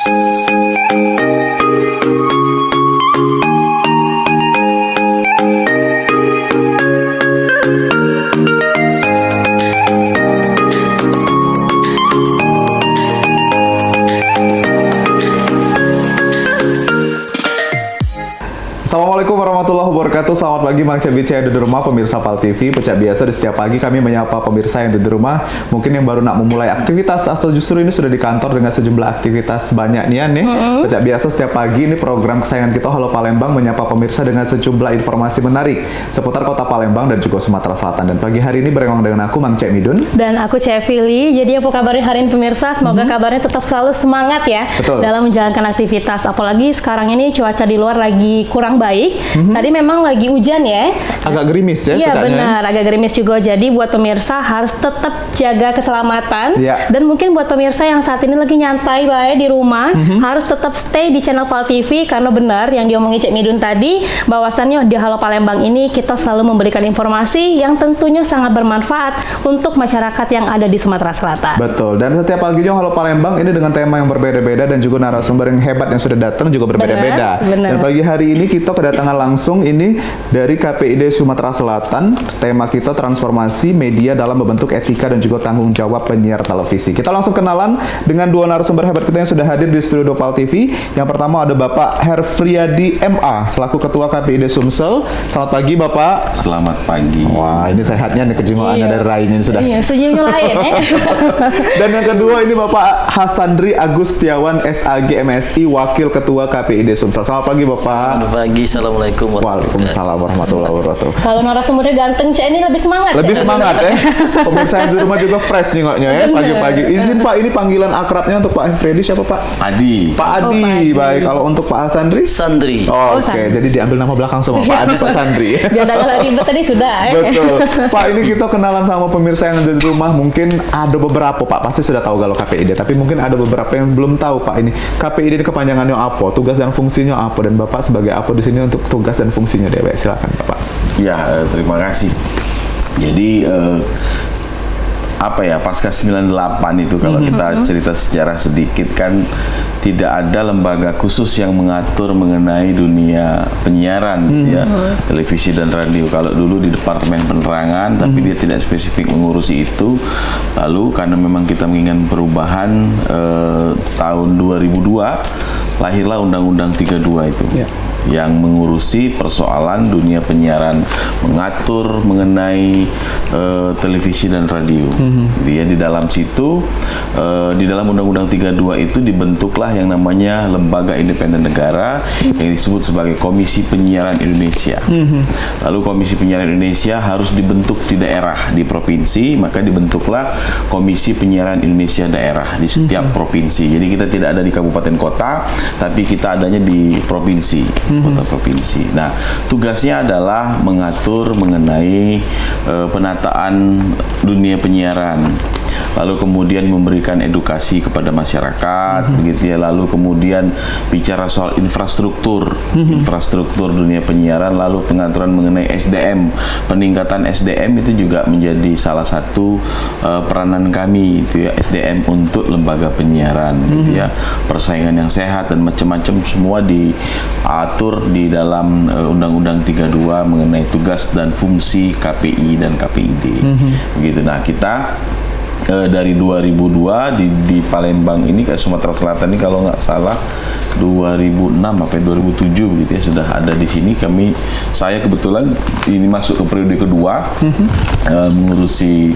Assalamualaikum warahmatullahi wabarakatuh. Selamat pagi Mang Cebice yang ada di rumah, pemirsa PAL TV. Pecah biasa di setiap pagi kami menyapa pemirsa yang ada di rumah. Mungkin yang baru nak memulai aktivitas atau justru ini sudah di kantor dengan sejumlah aktivitas banyak nih. Pecah biasa setiap pagi ini program kesayangan kita Halo Palembang menyapa pemirsa dengan sejumlah informasi menarik seputar kota Palembang dan juga Sumatera Selatan. Dan pagi hari ini berengang dengan aku Mang Cek Midun dan aku Cek Fili. Jadi apa kabarnya hari ini pemirsa? Semoga kabarnya tetap selalu semangat ya. Betul. Dalam menjalankan aktivitas. Apalagi sekarang ini cuaca di luar lagi kurang baik. Tadi memang lagi hujan ya. Agak gerimis ya. Iya benar, agak gerimis juga. Jadi buat pemirsa harus tetap jaga keselamatan. Ya. Dan mungkin buat pemirsa yang saat ini lagi nyantai bae di rumah, harus tetap stay di channel PAL TV karena benar yang diomongin Cek Midun tadi, bahwasannya di Halo Palembang ini kita selalu memberikan informasi yang tentunya sangat bermanfaat untuk masyarakat yang ada di Sumatera Selatan. Betul. Dan setiap paginya Halo Palembang ini dengan tema yang berbeda-beda dan juga narasumber yang hebat yang sudah datang juga berbeda-beda. Dan pagi hari ini kita kedatangan langsung ini dari KPID Sumatera Selatan. Tema kita transformasi media dalam membentuk etika dan juga tanggung jawab penyiar televisi. Kita langsung kenalan dengan dua narasumber hebat kita yang sudah hadir di studio PAL TV. Yang pertama ada Bapak Herfriadi MA selaku Ketua KPID Sumsel. Selamat pagi Bapak. Selamat pagi. Wah, ini sehatnya nih kejiwaannya dari rainya ini sudah. Iya, senyumnya lain ya. Dan yang kedua ini Bapak Hasandri Agustiawan SAG MSI Wakil Ketua KPID Sumsel. Selamat pagi Bapak. Selamat pagi. Assalamualaikum Waalaikumsalam warahmatullahi wabarakatuh. Kalau narasumbernya ganteng, Cek ini lebih semangat. Lebih semangat ya. Pemirsa yang di rumah juga fresh nengoknya ya pagi-pagi. Izin Pak, ini panggilan akrabnya untuk Pak Freddy siapa Pak? Adi. Pak Adi. Adi. Baik, kalau untuk Pak Sandri? Sandri. Oh, oke. Sandri. Jadi diambil nama belakang semua Pak Adi, Pak Sandri. Biar tak ribet tadi sudah. Betul. Pak, ini kita kenalan sama pemirsa yang ada di rumah. Mungkin ada beberapa Pak, pasti sudah tahu kalau KPID. Tapi mungkin ada beberapa yang belum tahu Pak ini. KPID ini kepanjangannya apa? Tugas dan fungsinya apa? Dan Bapak sebagai apa di sini untuk tugas dan fungsinya DW? Silakan Bapak. Ya, terima kasih. Jadi apa ya, pasca 98 itu kalau kita cerita sejarah sedikit kan tidak ada lembaga khusus yang mengatur mengenai dunia penyiaran ya, televisi dan radio. Kalau dulu di Departemen Penerangan tapi dia tidak spesifik mengurusi itu. Lalu karena memang kita menginginkan perubahan tahun 2002 lahirlah Undang-Undang 32 itu. Ya. Yang mengurusi persoalan dunia penyiaran, mengatur mengenai televisi dan radio. Jadi ya, di dalam situ, di dalam Undang-Undang 32 itu dibentuklah yang namanya Lembaga Independen Negara yang disebut sebagai Komisi Penyiaran Indonesia. Lalu Komisi Penyiaran Indonesia harus dibentuk di daerah, di provinsi, maka dibentuklah Komisi Penyiaran Indonesia daerah di setiap provinsi. Jadi kita tidak ada di kabupaten kota, tapi kita adanya di provinsi. Kota provinsi. Nah, tugasnya adalah mengatur mengenai penataan dunia penyiaran. Lalu kemudian memberikan edukasi kepada masyarakat, begitu ya. Lalu kemudian bicara soal infrastruktur, infrastruktur dunia penyiaran. Lalu pengaturan mengenai SDM, peningkatan SDM itu juga menjadi salah satu peranan kami, itu ya, SDM untuk lembaga penyiaran, gitu ya. Persaingan yang sehat dan macam-macam semua diatur di dalam Undang-Undang 32 mengenai tugas dan fungsi KPI dan KPID, begitu. Nah, kita dari 2002 di Palembang ini ke Sumatera Selatan ini kalau nggak salah 2006 sampai 2007 begitu ya, sudah ada di sini. Saya kebetulan ini masuk ke periode kedua, mengurusi.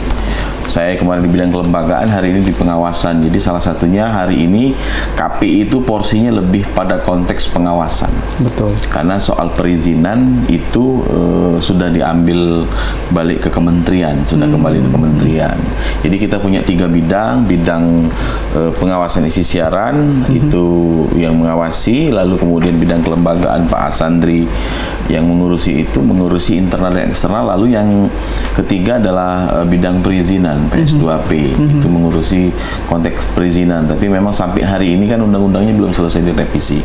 Saya kemarin di bidang kelembagaan, hari ini di pengawasan. Jadi salah satunya hari ini KPI itu porsinya lebih pada konteks pengawasan. Betul. Karena soal perizinan itu sudah diambil balik ke kementerian, sudah kembali ke kementerian. Jadi kita punya 3 bidang, pengawasan isi siaran itu yang mengawasi, lalu kemudian bidang kelembagaan Pak Asandri yang mengurusi internal dan eksternal, lalu yang ketiga adalah bidang perizinan. perizinan, PS2P, itu mengurusi konteks perizinan. Tapi memang sampai hari ini kan undang-undangnya belum selesai direvisi.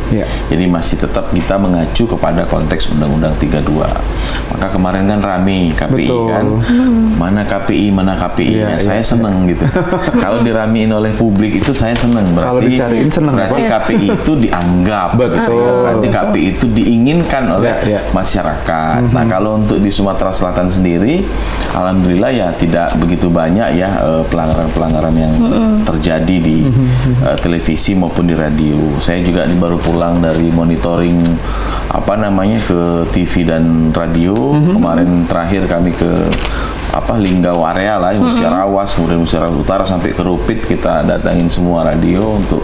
Jadi masih tetap kita mengacu kepada konteks Undang-Undang 32. Maka kemarin kan rame KPI kan, mana KPI, mana KPI. Saya seneng gitu. Kalau diramein oleh publik itu saya seneng. Berarti KPI itu dianggap. Berarti KPI itu diinginkan oleh masyarakat. Nah, kalau untuk di Sumatera Selatan sendiri, alhamdulillah ya tidak begitu banyak ya pelanggaran-pelanggaran yang terjadi di televisi maupun di radio. Saya juga baru pulang dari monitoring ke TV dan radio. Kemarin terakhir kami ke Linggau area lah, Musyarawat, kemudian Musyarawat Utara sampai ke Rupit, kita datangin semua radio untuk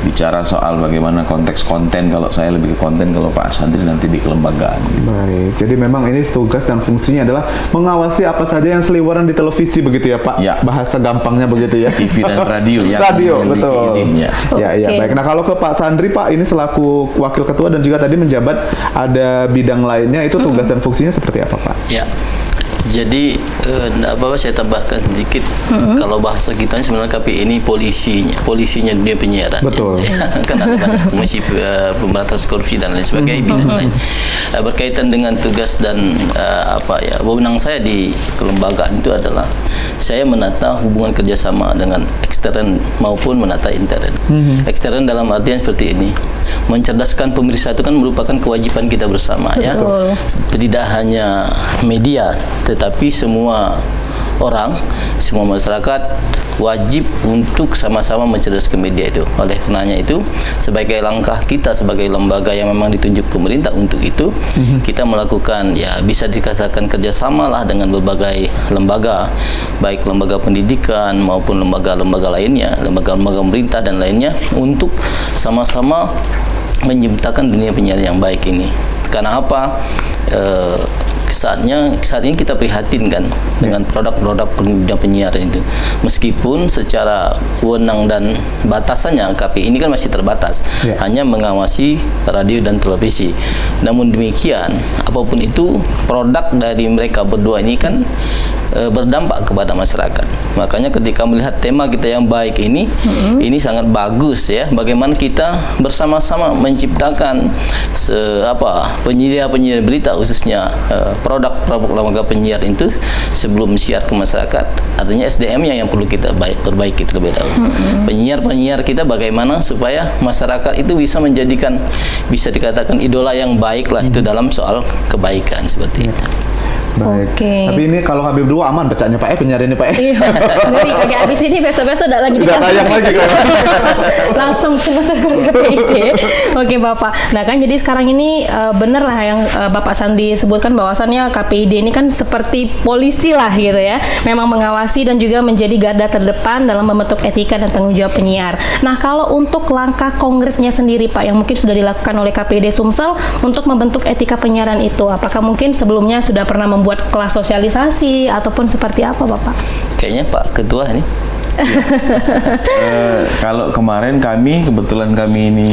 bicara soal bagaimana konteks konten. Kalau saya lebih ke konten, kalau Pak Sandri nanti di kelembagaan. Baik, jadi memang ini tugas dan fungsinya adalah mengawasi apa saja yang seliweran di televisi begitu ya Pak? Bahasa gampangnya begitu ya. TV dan radio ya. Radio, betul. Izinnya. Ya, baik. Nah, kalau ke Pak Sandri Pak, ini selaku Wakil Ketua dan juga tadi menjabat ada bidang lainnya, itu tugas dan fungsinya seperti apa Pak? Ya. Jadi saya tambahkan sedikit, kalau bahasa kita sebenarnya KPI ini polisinya dunia penyiaran. Betul. Kan ada banyak komisi pemberantasan korupsi dan lain sebagainya bidang lain. Berkaitan dengan tugas dan wewenang saya di kelembagaan itu adalah saya menata hubungan kerjasama dengan ekstern maupun menata intern. Ekstern dalam artian seperti ini, mencerdaskan pemirsa itu kan merupakan kewajiban kita bersama. Ya. Tidak hanya media, tetapi semua orang, semua masyarakat wajib untuk sama-sama mencerdaskan media itu. Oleh karenanya itu, sebagai langkah kita sebagai lembaga yang memang ditunjuk pemerintah untuk itu, kita melakukan bisa dikatakan kerjasama lah dengan berbagai lembaga, baik lembaga pendidikan maupun lembaga-lembaga lainnya, lembaga-lembaga pemerintah dan lainnya, untuk sama-sama menciptakan dunia penyiaran yang baik ini. Karena apa? Saat ini kita prihatin kan dengan produk-produk penyiaran itu, meskipun secara wewenang dan batasannya KPI ini kan masih terbatas, hanya mengawasi radio dan televisi. Namun demikian, apapun itu, produk dari mereka berdua ini kan berdampak kepada masyarakat. Makanya ketika melihat tema kita yang baik ini, ini sangat bagus ya. Bagaimana kita bersama-sama menciptakan penyiar berita, khususnya produk lembaga penyiar itu sebelum siar ke masyarakat. Artinya SDM-nya yang perlu kita perbaiki terlebih dahulu. Penyiar-penyiar kita bagaimana supaya masyarakat itu bisa menjadikan, bisa dikatakan idola yang baik lah itu dalam soal kebaikan seperti itu. Baik. Tapi ini kalau Habib dua aman pecahnya Pak penyiar ini Pak. Iya. Jadi lagi habis ini besok-besok udah lagi tayang lagi kan. Langsung ke KPID. Oke Bapak. Nah kan jadi sekarang ini bener lah yang Bapak Sandi sebutkan, bahwasannya KPID ini kan seperti polisi lah gitu ya. Memang mengawasi dan juga menjadi garda terdepan dalam membentuk etika dan tanggung jawab penyiar. Nah kalau untuk langkah konkretnya sendiri Pak yang mungkin sudah dilakukan oleh KPID Sumsel untuk membentuk etika penyiaran itu, apakah mungkin sebelumnya sudah pernah buat kelas sosialisasi ataupun seperti apa Bapak? Kayaknya Pak Ketua ini. Kalau kemarin kebetulan kami ini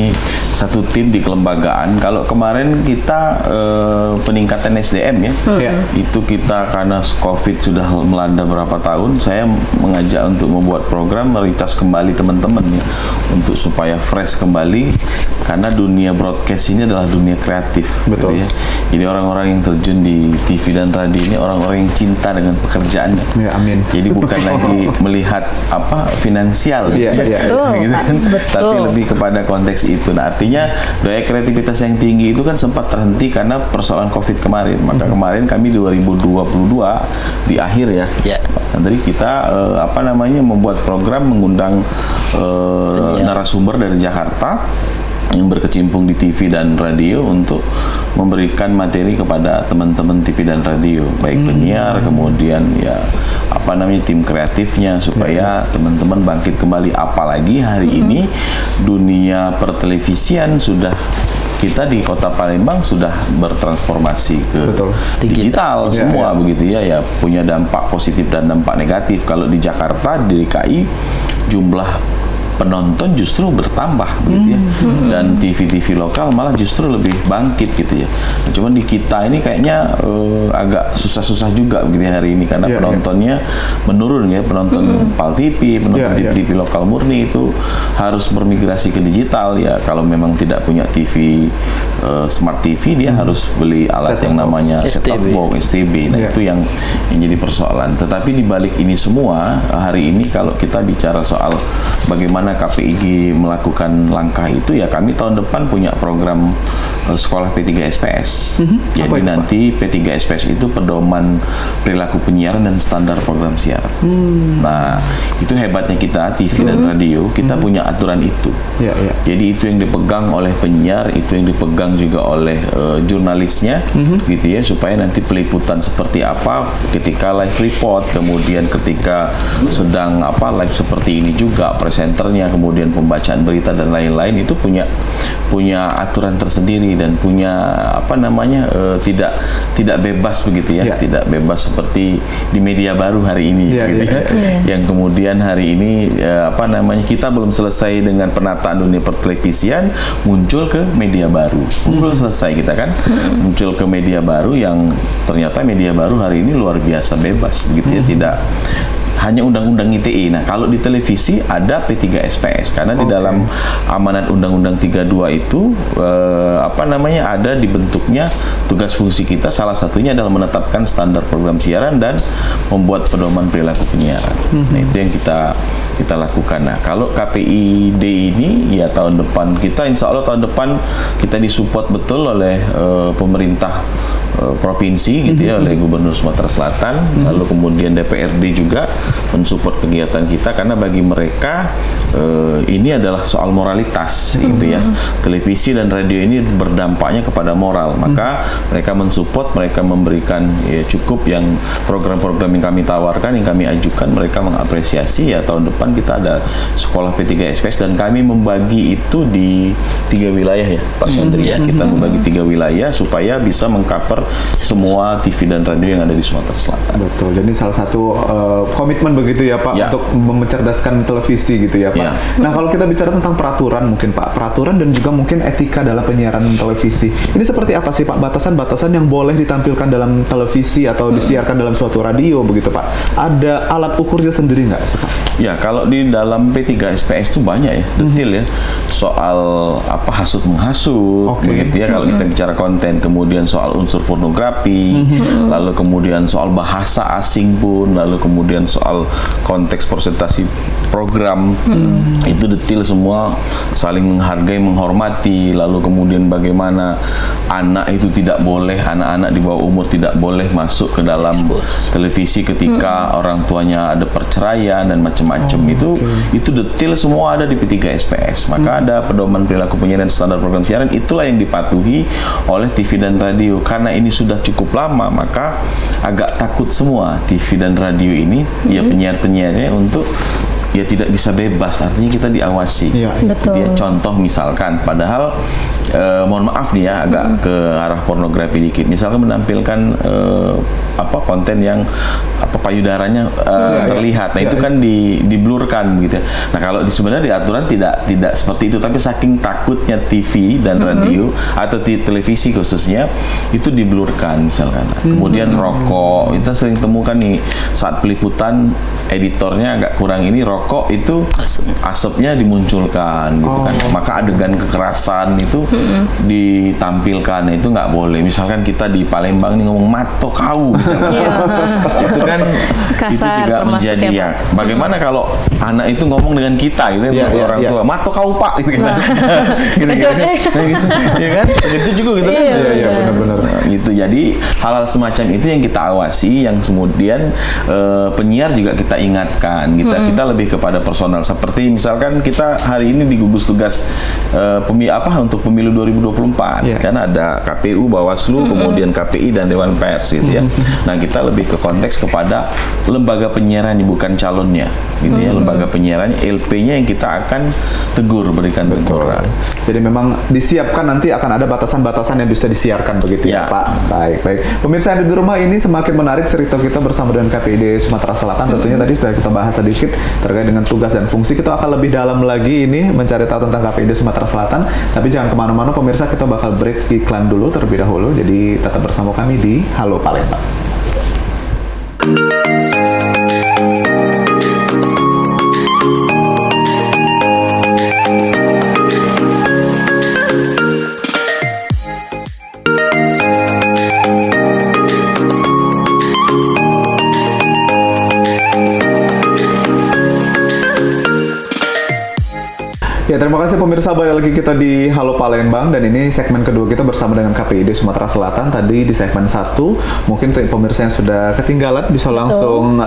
satu tim di kelembagaan. Kalau kemarin kita peningkatan SDM ya, itu kita karena COVID sudah melanda berapa tahun, saya mengajak untuk membuat program mericas kembali teman-teman ya, untuk supaya fresh kembali, karena dunia broadcast ini adalah dunia kreatif. Betul. Gitu ya. Jadi orang-orang yang terjun di TV dan radio ini orang-orang yang cinta dengan pekerjaannya. Ya, amin. Jadi bukan lagi melihat finansial gitu kan, tapi lebih kepada konteks itu. Nah, artinya daya kreativitas yang tinggi itu kan sempat terhenti karena persoalan COVID kemarin. Maka kemarin kami 2022 di akhir ya, nanti kita membuat program mengundang narasumber dari Jakarta yang berkecimpung di TV dan radio untuk memberikan materi kepada teman-teman TV dan radio, baik penyiar, kemudian tim kreatifnya, supaya teman-teman bangkit kembali. Apalagi hari ini dunia pertelevisian sudah, kita di Kota Palembang sudah bertransformasi ke digital semua begitu ya, punya dampak positif dan dampak negatif. Kalau di Jakarta, di DKI, jumlah penonton justru bertambah gitu ya. Dan TV-TV lokal malah justru lebih bangkit gitu ya. Nah, cuman di kita ini kayaknya agak susah-susah juga gitu ya hari ini karena penontonnya menurun ya, penonton PAL TV, penonton TV lokal murni itu harus bermigrasi ke digital ya. Kalau memang tidak punya TV smart TV, dia harus beli alat yang namanya set-top box, STB. Nah, itu yang jadi persoalan. Tetapi di balik ini semua, hari ini kalau kita bicara soal bagaimana KPIG melakukan langkah itu, ya kami tahun depan punya program sekolah P3 SPS. Jadi nanti P3 SPS itu pedoman perilaku penyiaran dan standar program siaran. Nah, itu hebatnya kita TV dan radio, kita punya aturan itu. Jadi itu yang dipegang oleh penyiar, itu yang dipegang juga oleh jurnalisnya, gitu ya, supaya nanti peliputan seperti apa ketika live report, kemudian ketika sedang live seperti ini juga presenternya, kemudian pembacaan berita dan lain-lain itu punya aturan tersendiri dan punya tidak bebas begitu ya, tidak bebas seperti di media baru hari ini, gitu ya. Yang kemudian hari ini kita belum selesai dengan penataan dunia pertelevisian, muncul ke media baru, belum selesai kita kan, muncul ke media baru yang ternyata media baru hari ini luar biasa bebas, gitu ya, tidak hanya undang-undang ITE. Nah, kalau di televisi ada P3 SPS karena di dalam amanat undang-undang 32 itu ada dibentuknya tugas fungsi kita, salah satunya adalah menetapkan standar program siaran dan membuat pedoman perilaku penyiaran. Nah, itu yang kita lakukan. Nah, kalau KPID ini ya tahun depan kita, insya Allah tahun depan kita disupport betul oleh pemerintah provinsi gitu ya, oleh Gubernur Sumatera Selatan, lalu kemudian DPRD juga mensupport kegiatan kita karena bagi mereka ini adalah soal moralitas gitu ya. Televisi dan radio ini berdampaknya kepada moral, maka mereka mensupport, mereka memberikan ya cukup yang program-program yang kami tawarkan, yang kami ajukan, mereka mengapresiasi. Ya tahun depan kita ada sekolah P3 SPS dan kami membagi itu di 3 wilayah ya Pak Sondri. Kita membagi 3 wilayah supaya bisa mengcover semua TV dan radio yang ada di Sumatera Selatan. Betul. Jadi salah satu komitmen begitu ya Pak untuk mencerdaskan televisi gitu ya Pak. Nah, kalau kita bicara tentang peraturan mungkin Pak, peraturan dan juga mungkin etika dalam penyiaran televisi. Ini seperti apa sih Pak batasan-batasan yang boleh ditampilkan dalam televisi atau disiarkan dalam suatu radio begitu Pak? Ada alat ukurnya sendiri nggak sih Pak? Ya, kalau di dalam P3 SPS itu banyak ya, detail ya. Soal hasut menghasut begitu ya kalau kita bicara konten, kemudian soal unsur pornografi, lalu kemudian soal bahasa asing pun, lalu kemudian soal konteks presentasi program, itu detail semua, saling menghargai, menghormati, lalu kemudian bagaimana anak itu tidak boleh, anak-anak di bawah umur tidak boleh masuk ke dalam televisi ketika orang tuanya ada perceraian dan macam-macam. Itu detail semua ada di P3 SPS. Maka ada pedoman perilaku penyiaran standar program siaran, itulah yang dipatuhi oleh TV dan radio. Karena ini sudah cukup lama, maka agak takut semua TV dan radio ini, ya penyiar-penyiarnya untuk ya tidak bisa bebas, artinya kita diawasi. Dia contoh misalkan, padahal mohon maaf nih ya agak ke arah pornografi dikit. Misalkan menampilkan konten yang payudaranya terlihat. Nah, itu kan diblurkan begitu ya. Nah, kalau sebenarnya di aturan tidak seperti itu, tapi saking takutnya TV dan radio atau di televisi khususnya itu diblurkan misalkan. Kemudian rokok, kita sering temukan nih saat peliputan editornya agak kurang ini, rokok itu asapnya dimunculkan gitu kan. Maka adegan kekerasan itu ditampilkan, itu nggak boleh. Misalkan kita di Palembang nih ngomong mato kau misalnya. Itu kan kasar, itu juga menjadi ya. Bagaimana kalau anak itu ngomong dengan kita gitu ya, orang tua, mato kau pak gitu kan. Ya kan? Itu juga gitu kan. Iya benar-benar. Gitu. Jadi hal-hal semacam itu yang kita awasi, yang kemudian penyiar juga kita ingatkan. Kita lebih kepada personal, seperti misalkan kita hari ini di gugus tugas untuk pemilu pemilu 2024 kan ada KPU, Bawaslu, kemudian KPI dan Dewan Pers gitu ya. Nah, kita lebih ke konteks kepada lembaga penyiarannya, bukan calonnya gitu ya. Lembaga penyiarannya, LP-nya yang kita akan tegur, berikan teguran. Jadi memang disiapkan nanti akan ada batasan-batasan yang bisa disiarkan begitu ya, Pak. Baik. Pemirsa yang di rumah, ini semakin menarik cerita kita bersama dengan KPID Sumatera Selatan. Tentunya tadi sudah kita bahas sedikit terkait dengan tugas dan fungsi. Kita akan lebih dalam lagi ini mencari tahu tentang KPID Sumatera Selatan. Tapi jangan kemana-mana pemirsa, kita bakal break iklan dulu terlebih dahulu. Jadi tetap bersama kami di Halo Palembang. Ya, terima kasih pemirsa, balik lagi kita di Halo Palembang, dan ini segmen kedua kita bersama dengan KPID Sumatera Selatan. Tadi di segmen 1, mungkin pemirsa yang sudah ketinggalan bisa langsung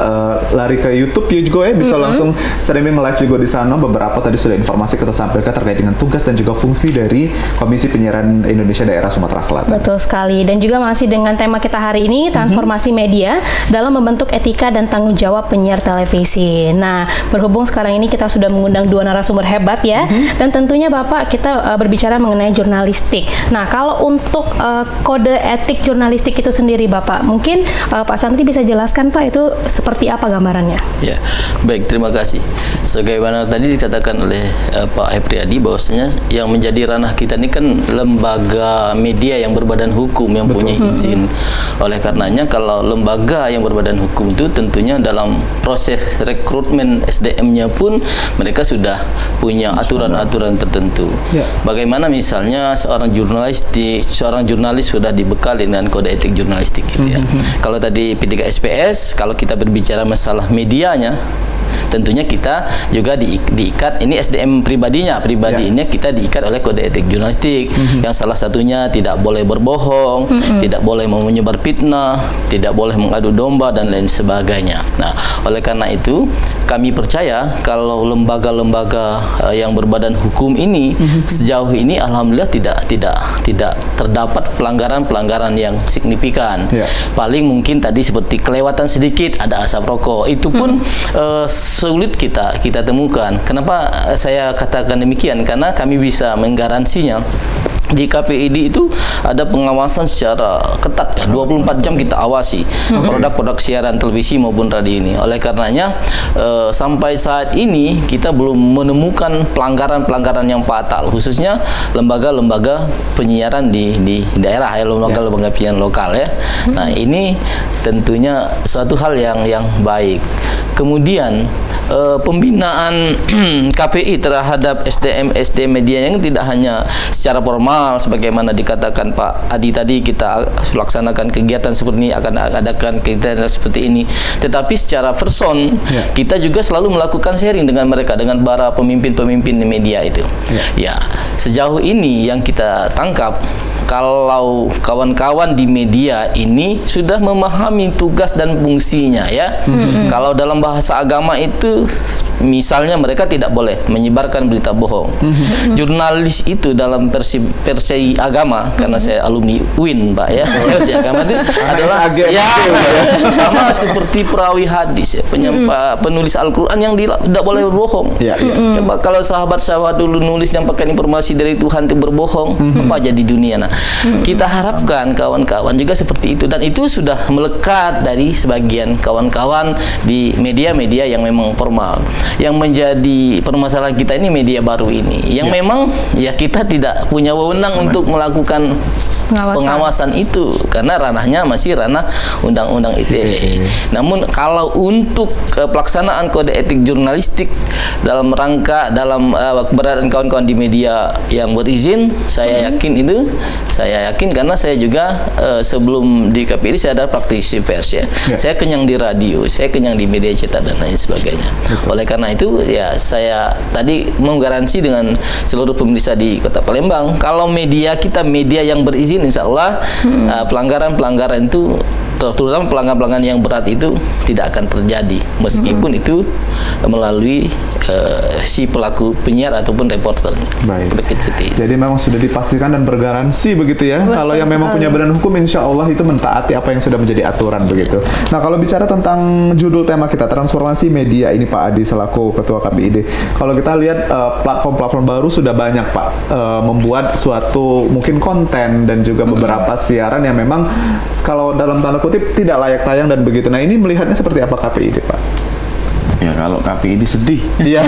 lari ke YouTube juga ya, bisa langsung streaming live juga di sana. Beberapa tadi sudah informasi kita sampaikan terkait dengan tugas dan juga fungsi dari Komisi Penyiaran Indonesia Daerah Sumatera Selatan. Betul sekali, dan juga masih dengan tema kita hari ini, transformasi media dalam membentuk etika dan tanggung jawab penyiar televisi. Nah, berhubung sekarang ini kita sudah mengundang 2 narasumber hebat ya, dan tentunya Bapak kita berbicara mengenai jurnalistik. Nah, kalau untuk kode etik jurnalistik itu sendiri Bapak, mungkin Pak Santri bisa jelaskan Pak itu seperti apa gambarannya? Ya, baik, terima kasih. Sebagaimana tadi dikatakan oleh Pak Hepriyadi, bahwasanya yang menjadi ranah kita ini kan lembaga media yang berbadan hukum yang punya izin. Oleh karenanya kalau lembaga yang berbadan hukum itu tentunya dalam proses rekrutmen SDM-nya pun mereka sudah punya aturan-aturan tertentu. Bagaimana misalnya seorang jurnalis sudah dibekali dengan kode etik jurnalistik gitu ya. Kalau tadi P3SPS, kalau kita berbicara masalah medianya, tentunya kita juga diikat, ini SDM pribadinya ini kita diikat oleh kode etik jurnalistik yang salah satunya tidak boleh berbohong, tidak boleh menyebar fitnah, tidak boleh mengadu domba dan lain sebagainya. Nah, oleh karena itu kami percaya kalau lembaga-lembaga yang berbadan hukum ini sejauh ini alhamdulillah tidak terdapat pelanggaran-pelanggaran yang signifikan. Paling mungkin tadi seperti kelewatan sedikit, ada asap rokok, itu pun sulit kita temukan. Kenapa saya katakan demikian? Karena kami bisa menggaransinya. Di KPID itu ada pengawasan secara ketat ya, 24 jam kita awasi produk-produk siaran televisi maupun radio ini. Oleh karenanya sampai saat ini kita belum menemukan pelanggaran-pelanggaran yang fatal, khususnya lembaga-lembaga penyiaran di daerah ya, lembaga-lembaga penyiaran lokal ya. Nah, ini tentunya suatu hal yang baik. Kemudian pembinaan KPI terhadap SDM media yang tidak hanya secara formal sebagaimana dikatakan Pak Adi tadi, kita laksanakan kegiatan seperti ini, akan adakan kegiatan seperti ini, tetapi secara person kita juga selalu melakukan sharing dengan mereka, dengan para pemimpin-pemimpin media itu. Ya, sejauh ini yang kita tangkap, kalau kawan-kawan di media ini sudah memahami tugas dan fungsinya ya. Kalau dalam bahasa agama itu misalnya mereka tidak boleh menyebarkan berita bohong. Jurnalis itu dalam versi agama, karena saya alumni UIN Pak ya, versi agama itu adalah sama seperti perawi hadis ya, penulis Al-Quran yang tidak boleh berbohong. Coba kalau sahabat-sahabat dulu nulis yang pakai informasi dari Tuhan itu berbohong, apa jadi dunia? Nah, kita harapkan kawan-kawan juga seperti itu, dan itu sudah melekat dari sebagian kawan-kawan di media-media yang memang formal. Yang menjadi permasalahan kita ini media baru ini, yang memang ya kita tidak punya wewenang untuk melakukan pengawasan itu, karena ranahnya masih ranah Undang-Undang ITE. Namun kalau untuk pelaksanaan kode etik jurnalistik dalam rangka keberadaan kawan-kawan di media yang berizin, saya yakin karena saya juga sebelum di KPID saya ada praktisi pers ya. Saya kenyang di radio, saya kenyang di media cetak dan lain sebagainya. Oleh karena itu ya saya tadi menggaransi dengan seluruh pemirsa di Kota Palembang, kalau media kita media yang berizin, insya Allah pelanggaran-pelanggaran itu terutama pelanggaran-pelanggaran yang berat itu tidak akan terjadi meskipun itu melalui si pelaku penyiar ataupun reporternya. Baik. Begitu. Jadi memang sudah dipastikan dan bergaransi begitu ya. Betul Kalau yang memang sekali. punya badan hukum, insya Allah itu mentaati apa yang sudah menjadi aturan begitu. Nah, kalau bicara tentang judul tema kita, transformasi media ini Pak Adi selaku Ketua KPID. Kalau kita lihat platform-platform baru sudah banyak Pak membuat suatu mungkin konten dan juga beberapa siaran yang memang kalau dalam tanda kutip tidak layak tayang dan begitu. Nah, ini melihatnya seperti apa KPID Pak? Ya kalau KPID sedih. Iya.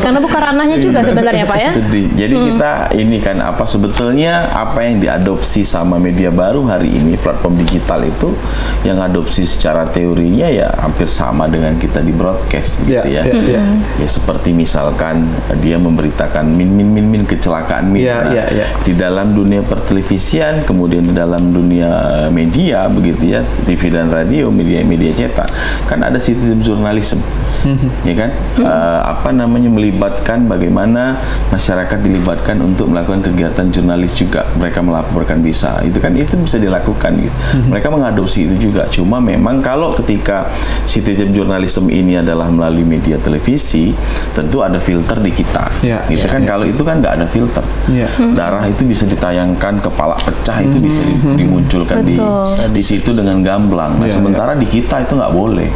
Karena bukan ranahnya juga sebenarnya Pak ya. Sedih. Jadi kita ini kan sebetulnya apa yang diadopsi sama media baru hari ini, platform digital itu yang adopsi secara teorinya ya hampir sama dengan kita di broadcast gitu ya. Ya seperti misalkan dia memberitakan min kecelakaan di dalam dunia pertelevisian, kemudian di dalam dunia media begitu ya, TV dan radio, media cetak. Kan ada sistem jurnalisme, ya kan? Melibatkan bagaimana masyarakat dilibatkan untuk melakukan kegiatan jurnalis juga. Mereka melaporkan bisa, itu bisa dilakukan gitu. Mereka mengadopsi itu juga. Cuma memang kalau ketika sistem jurnalisme ini adalah melalui media televisi, tentu ada filter di kita. Kalau itu kan nggak ada filter. Darah itu bisa ditayangkan, kepala pecah itu bisa dimunculkan di situ dengan gamblang. Nah, sementara di kita itu nggak boleh.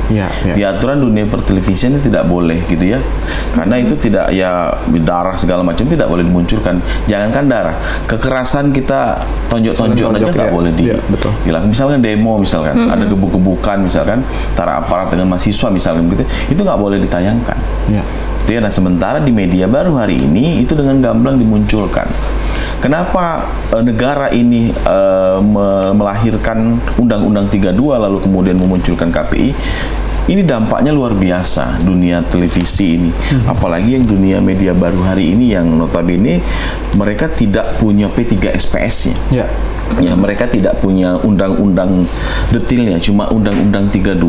Di aturan dunia pertelevisian itu tidak boleh gitu ya, karena itu tidak darah segala macam tidak boleh dimunculkan. Jangankan darah, kekerasan kita tonjok-tonjok aja nggak boleh dilakukan. Misalkan demo, ada gebuk-gebukan misalkan antara aparat dengan mahasiswa misalkan gitu, itu nggak boleh ditayangkan. Nah, sementara di media baru hari ini itu dengan gamblang dimunculkan. Kenapa negara ini melahirkan Undang-Undang 32 lalu kemudian memunculkan KPI? Ini dampaknya luar biasa dunia televisi ini, apalagi yang dunia media baru hari ini yang notabene mereka tidak punya P3 SPS-nya. Ya, mereka tidak punya undang-undang detailnya, cuma undang-undang 32,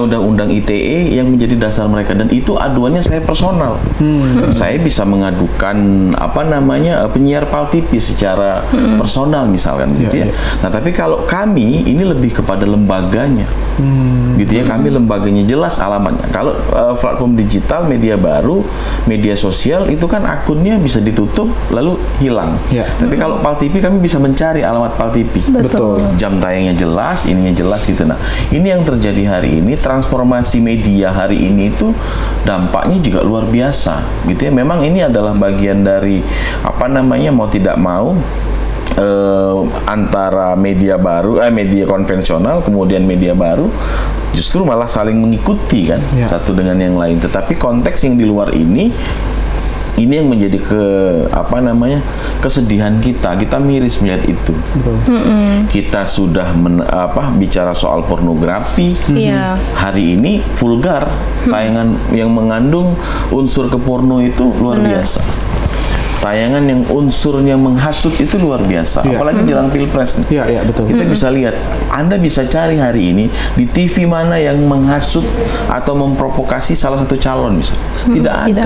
undang-undang ITE yang menjadi dasar mereka, dan itu aduannya saya personal. Saya bisa mengadukan penyiar PAL TV secara personal misalkan gitu ya. Nah, tapi kalau kami ini lebih kepada lembaganya. Gitu ya, kami lembaganya jelas alamatnya. Kalau platform digital, media baru, media sosial itu kan akunnya bisa ditutup lalu hilang. Tapi kalau PAL TV kami bisa mencari alamat PAL TV. Betul. Jam tayangnya jelas, ininya jelas gitu. Nah, ini yang terjadi hari ini, transformasi media hari ini itu dampaknya juga luar biasa gitu ya. Memang ini adalah bagian dari mau tidak mau antara media baru, media konvensional kemudian media baru justru malah saling mengikuti kan satu dengan yang lain. Tetapi konteks yang di luar ini yang menjadi kesedihan kita miris melihat itu. Kita sudah bicara soal pornografi, hari ini vulgar, tayangan yang mengandung unsur keporno itu luar biasa. Tayangan yang unsurnya menghasut itu luar biasa, apalagi jelang pilpres nih. Betul. Kita bisa lihat, Anda bisa cari hari ini di TV mana yang menghasut atau memprovokasi salah satu calon misalnya. Tidak ada.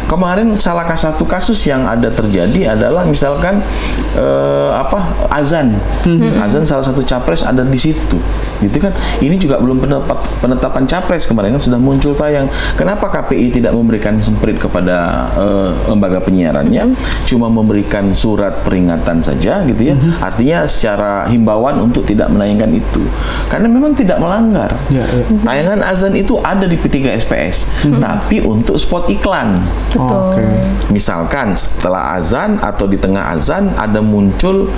Kemarin salah satu kasus yang ada terjadi adalah misalkan azan. Azan salah satu capres ada di situ. Gitu kan. Ini juga belum penetapan capres, kemarin kan sudah muncul tayang. Kenapa KPI tidak memberikan semprit kepada lembaga penyiaran? Cuma memberikan surat peringatan saja gitu ya. Artinya secara himbauan untuk tidak menayangkan itu. Karena memang tidak melanggar. Tayangan azan itu ada di P3 SPS, tapi untuk spot iklan. Misalkan setelah azan atau di tengah azan ada muncul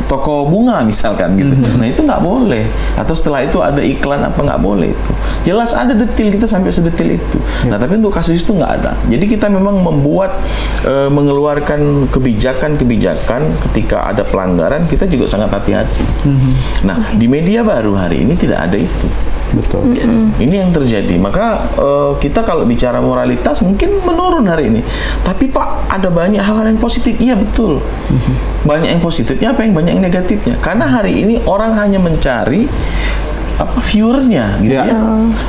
toko bunga misalkan gitu. Nah, itu nggak boleh. Atau setelah itu ada iklan nggak boleh itu. Jelas ada detail, kita sampai sedetil itu. Nah, tapi untuk kasus itu nggak ada. Jadi kita memang mengeluarkan kebijakan-kebijakan ketika ada pelanggaran, kita juga sangat hati-hati. Nah, di media baru hari ini tidak ada itu. Betul. Ini yang terjadi. Maka kita kalau bicara moralitas mungkin menurun hari ini. Tapi Pak, ada banyak hal-hal yang positif. Iya, betul. Banyak yang positifnya, banyak yang negatifnya. Karena hari ini orang hanya mencari viewersnya gitu Ya. ya.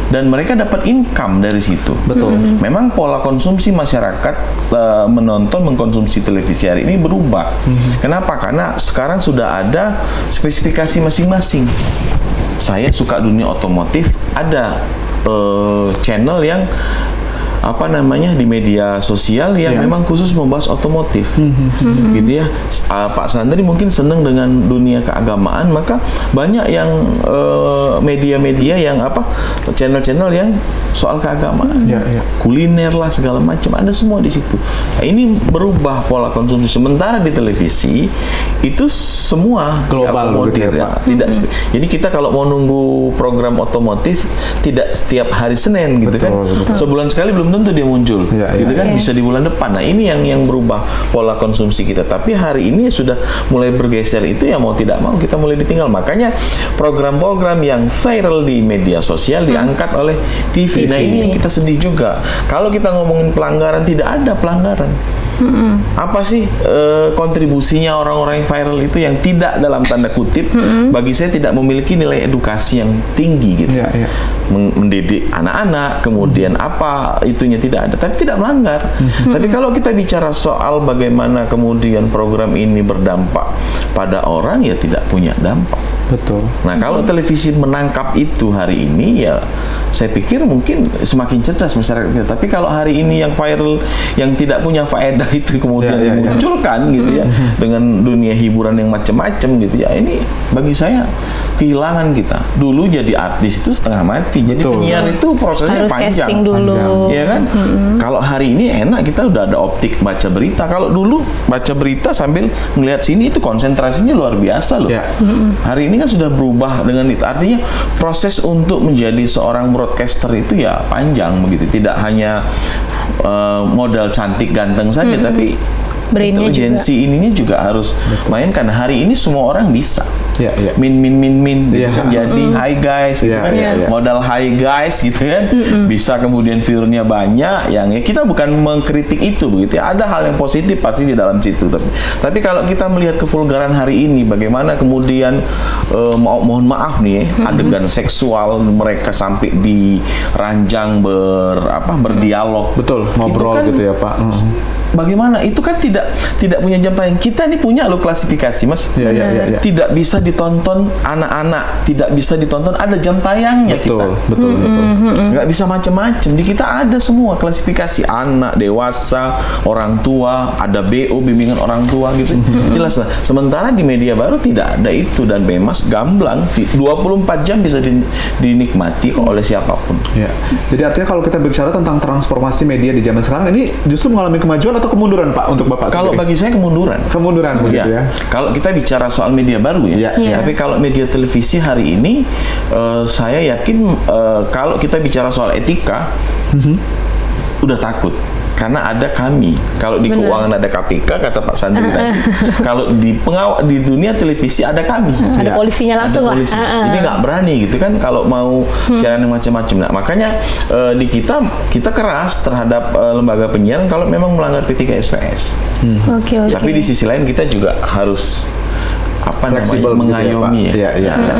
Dan mereka dapat income dari situ. Betul. Memang pola konsumsi masyarakat menonton, mengkonsumsi televisi hari ini berubah. Kenapa? Karena sekarang sudah ada spesifikasi masing-masing. Saya suka dunia otomotif, ada channel yang di media sosial yang memang khusus membahas otomotif, gitu ya. Pak Sandri mungkin senang dengan dunia keagamaan, maka banyak yang media-media yang channel-channel yang soal keagamaan, kuliner lah segala macam, ada semua di situ. Nah, ini berubah pola konsumsi. Sementara di televisi itu semua global gitu ya, Pak. Tidak. Jadi kita kalau mau nunggu program otomotif tidak setiap hari Senin gitu kan. Sebulan sekali belum tentu dia muncul, gitu kan, bisa di bulan depan. Nah, ini yang berubah pola konsumsi kita. Tapi hari ini sudah mulai bergeser itu, ya mau tidak mau kita mulai ditinggal. Makanya program-program yang viral di media sosial diangkat oleh TV. Nah, ini yang kita sedih juga. Kalau kita ngomongin pelanggaran, tidak ada pelanggaran. Apa sih kontribusinya orang-orang yang viral itu yang tidak dalam tanda kutip bagi saya tidak memiliki nilai edukasi yang tinggi gitu. Mendidik anak-anak, kemudian apa itunya tidak ada, tapi tidak melanggar. Tapi kalau kita bicara soal bagaimana kemudian program ini berdampak pada orang, ya tidak punya dampak. Betul. Nah, kalau televisi menangkap itu hari ini, ya saya pikir mungkin semakin cerdas masyarakat kita. Tapi kalau hari ini yang viral, yang tidak punya faedah itu kemudian dimunculkan gitu ya, dengan dunia hiburan yang macam-macam gitu ya, ini bagi saya kehilangan kita. Dulu jadi artis itu setengah mati, jadi penyiar itu prosesnya harus panjang. casting dulu. Ya kan? Kalau hari ini enak, kita udah ada optik baca berita. Kalau dulu baca berita sambil ngelihat sini itu konsentrasinya luar biasa loh. Hari ini kan sudah berubah dengan itu. Artinya proses untuk menjadi seorang broadcaster itu ya panjang begitu. Tidak hanya modal cantik ganteng saja, tapi intelijensi ininya juga harus mainkan. Hari ini semua orang bisa. Min gitu kan, jadi hi guys gitu kan. Modal hi guys gitu kan, bisa kemudian viewernya banyak. Yang ya kita bukan mengkritik itu begitu ya, ada hal yang positif pasti di dalam situ. Tapi kalau kita melihat kevulgaran hari ini, bagaimana kemudian mohon maaf nih adegan seksual mereka sampai di ranjang berdialog, ngobrol kan, gitu ya Pak. Bagaimana itu kan tidak punya jam tayang. Kita ini punya loh klasifikasi, Mas. Tidak bisa ditonton anak-anak, tidak bisa ditonton, ada jam tayangnya. Betul. Nggak bisa macam-macam. Di kita ada semua klasifikasi, anak, dewasa, orang tua, ada BO, bimbingan orang tua gitu. Jelas lah. Sementara di media baru tidak ada itu, dan bebas gamblang 24 jam bisa dinikmati oleh siapapun. Jadi artinya kalau kita bicara tentang transformasi media di zaman sekarang, ini justru mengalami kemajuan atau kemunduran Pak untuk Bapak Kalau sendiri? bagi saya kemunduran begitu ya. Kalau kita bicara soal media baru tapi kalau media televisi hari ini saya yakin kalau kita bicara soal etika udah takut. Karena ada kami. Kalau di keuangan ada KPK, kata Pak Sandri tadi. Kalau di dunia televisi ada kami. Ada polisinya langsung lah. Jadi nggak berani gitu kan kalau mau siaran yang macam-macam. Nah, makanya di kita keras terhadap lembaga penyiaran kalau memang melanggar etika SPS. Tapi di sisi lain kita juga harus fleksibel mengayomi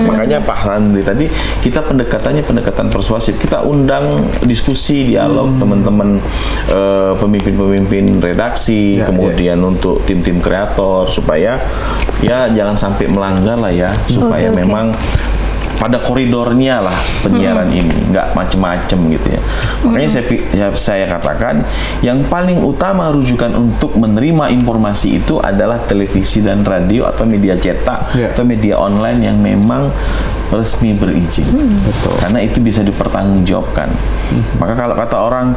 makanya Pak Sandri tadi kita pendekatannya pendekatan persuasif. Kita undang diskusi, dialog teman-teman pemimpin-pemimpin redaksi, kemudian untuk tim-tim kreator supaya ya jangan sampai melanggar lah ya, supaya memang pada koridornya lah penyiaran ini, nggak macem-macem gitu ya. Makanya saya katakan yang paling utama rujukan untuk menerima informasi itu adalah televisi dan radio atau media cetak atau media online yang memang resmi berizin. Karena itu bisa dipertanggungjawabkan. Maka kalau kata orang